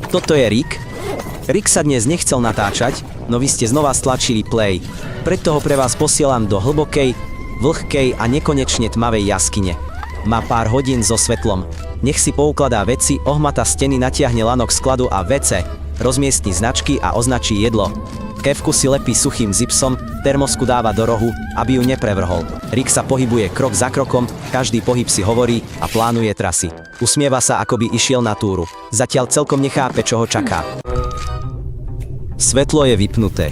Toto je Rick. Rick sa dnes nechcel natáčať, no vy ste znova stlačili play. Preto ho pre vás posielam do hlbokej, vlhkej a nekonečne tmavej jaskyne. Má pár hodín so svetlom. Nech si poukladá veci, ohmata steny, natiahne lanok skladu a vece, rozmiestni značky a označí jedlo. Kevku si lepí suchým zipsom, termosku dáva do rohu, aby ju neprevrhol. Rick sa pohybuje krok za krokom, každý pohyb si hovorí a plánuje trasy. Usmieva sa, ako by išiel na túru. Zatiaľ celkom nechápe, čo ho čaká. Svetlo je vypnuté.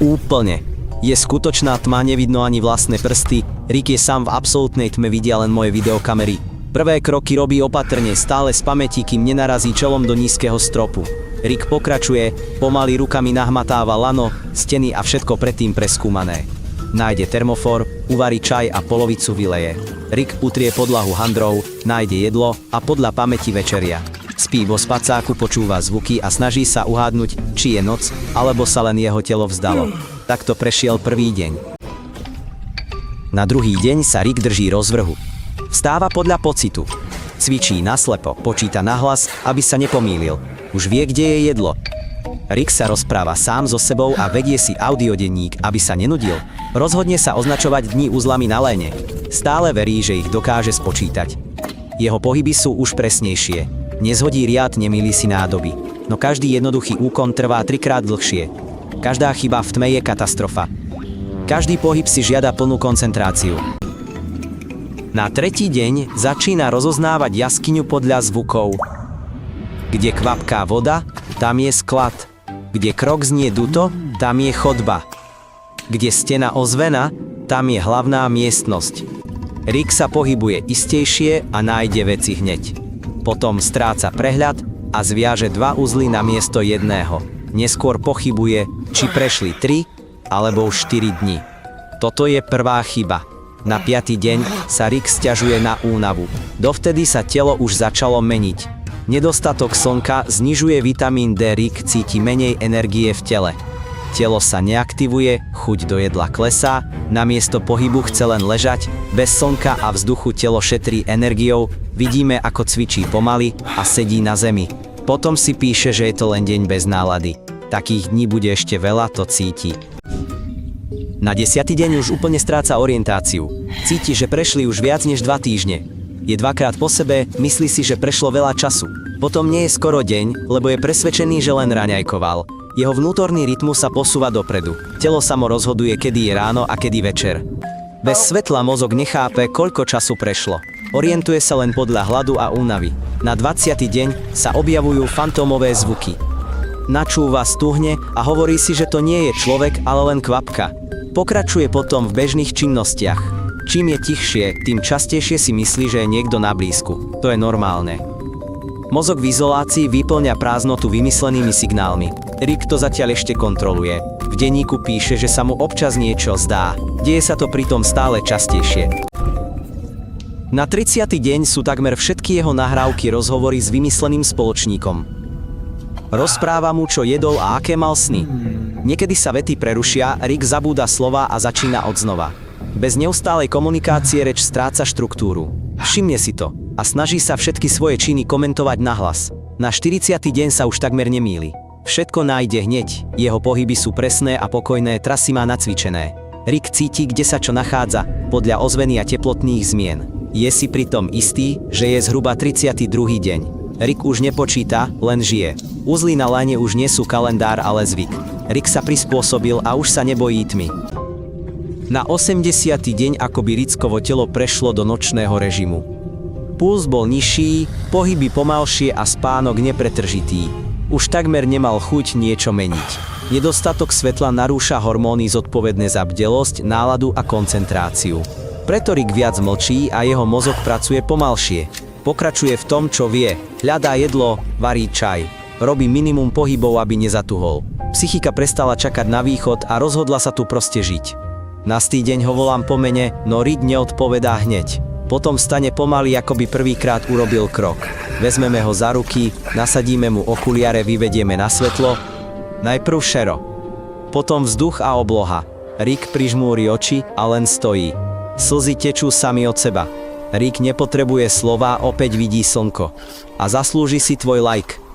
Úplne. Je skutočná tma, nevidno ani vlastné prsty. Rick je sám v absolútnej tme, vidia len moje videokamery. Prvé kroky robí opatrne, stále z pamäti, kým nenarazí čelom do nízkeho stropu. Rick pokračuje, pomaly rukami nahmatáva lano, steny a všetko predtým preskúmané. Nájde termofor, uvarí čaj a polovicu vyleje. Rick utrie podlahu handrou, nájde jedlo a podľa pamäti večeria. Spí vo spacáku, počúva zvuky a snaží sa uhádnuť, či je noc, alebo sa len jeho telo vzdalo. Takto prešiel prvý deň. Na druhý deň sa Rick drží rozvrhu. Vstáva podľa pocitu. Cvičí naslepo, počíta nahlas, aby sa nepomýlil. Už vie, kde je jedlo. Rick sa rozpráva sám so sebou a vedie si audiodenník, aby sa nenudil. Rozhodne sa označovať dni uzlami na léne. Stále verí, že ich dokáže spočítať. Jeho pohyby sú už presnejšie. Nezhodí riad, nemýli si nádoby. No každý jednoduchý úkon trvá 3-krát dlhšie. Každá chyba v tme je katastrofa. Každý pohyb si žiada plnú koncentráciu. Na tretí deň začína rozoznávať jaskyňu podľa zvukov. Kde kvapká voda, tam je sklad. Kde krok znie duto, tam je chodba. Kde stena ozvena, tam je hlavná miestnosť. Rick sa pohybuje istejšie a nájde veci hneď. Potom stráca prehľad a zviaže 2 uzly na miesto jedného. Neskôr pochybuje, či prešli 3 alebo už 4 dni. Toto je prvá chyba. Na 5. deň sa Rick sťažuje na únavu. Dovtedy sa telo už začalo meniť. Nedostatok slnka znižuje vitamín D. Rick cíti menej energie v tele. Telo sa neaktivuje, chuť do jedla klesá, namiesto pohybu chce len ležať, bez slnka a vzduchu telo šetrí energiou, vidíme, ako cvičí pomaly a sedí na zemi. Potom si píše, že je to len deň bez nálady. Takých dní bude ešte veľa, to cíti. Na 10. deň už úplne stráca orientáciu. Cíti, že prešli už viac než 2 týždne. Je 2-krát po sebe, myslí si, že prešlo veľa času. Potom nie je skoro deň, lebo je presvedčený, že len raňajkoval. Jeho vnútorný rytmus sa posúva dopredu. Telo samo rozhoduje, kedy je ráno a kedy večer. Bez svetla mozog nechápe, koľko času prešlo. Orientuje sa len podľa hladu a únavy. Na 20. deň sa objavujú fantómové zvuky. Načúva, stuhne a hovorí si, že to nie je človek, ale len kvapka. Pokračuje potom v bežných činnostiach. Čím je tichšie, tým častejšie si myslí, že je niekto na blízku. To je normálne. Mozog v izolácii vyplňa prázdnotu vymyslenými signálmi. Rick to zatiaľ ešte kontroluje. V denníku píše, že sa mu občas niečo zdá. Deje sa to pritom stále častejšie. Na 30. deň sú takmer všetky jeho nahrávky rozhovory s vymysleným spoločníkom. Rozpráva mu, čo jedol a aké mal sny. Niekedy sa vety prerušia, Rick zabúda slova a začína odznova. Bez neustálej komunikácie reč stráca štruktúru. Všimne si to a snaží sa všetky svoje činy komentovať nahlas. Na 40. deň sa už takmer nemýli. Všetko nájde hneď, jeho pohyby sú presné a pokojné, trasy má nacvičené. Rick cíti, kde sa čo nachádza, podľa ozveny a teplotných zmien. Je si pritom istý, že je zhruba 32. deň. Rick už nepočíta, len žije. Uzly na lane už nie sú kalendár, ale zvyk. Rick sa prispôsobil a už sa nebojí tmy. Na 80. deň akoby Rickovo telo prešlo do nočného režimu. Puls bol nižší, pohyby pomalšie a spánok nepretržitý. Už takmer nemal chuť niečo meniť. Nedostatok svetla narúša hormóny zodpovedné za bdelosť, náladu a koncentráciu. Preto Rick viac mlčí a jeho mozog pracuje pomalšie. Pokračuje v tom, čo vie. Hľadá jedlo, varí čaj. Robí minimum pohybov, aby nezatuhol. Psychika prestala čakať na východ a rozhodla sa tu proste žiť. Na stý deň ho volám po mene, no Rick neodpovedá hneď. Potom vstane pomaly, ako by prvýkrát urobil krok. Vezmeme ho za ruky, nasadíme mu okuliare, vyvedieme na svetlo. Najprv šero. Potom vzduch a obloha. Rick prižmúri oči a len stojí. Slzy tečú sami od seba. Rick nepotrebuje slova, opäť vidí slnko. A zaslúži si tvoj like.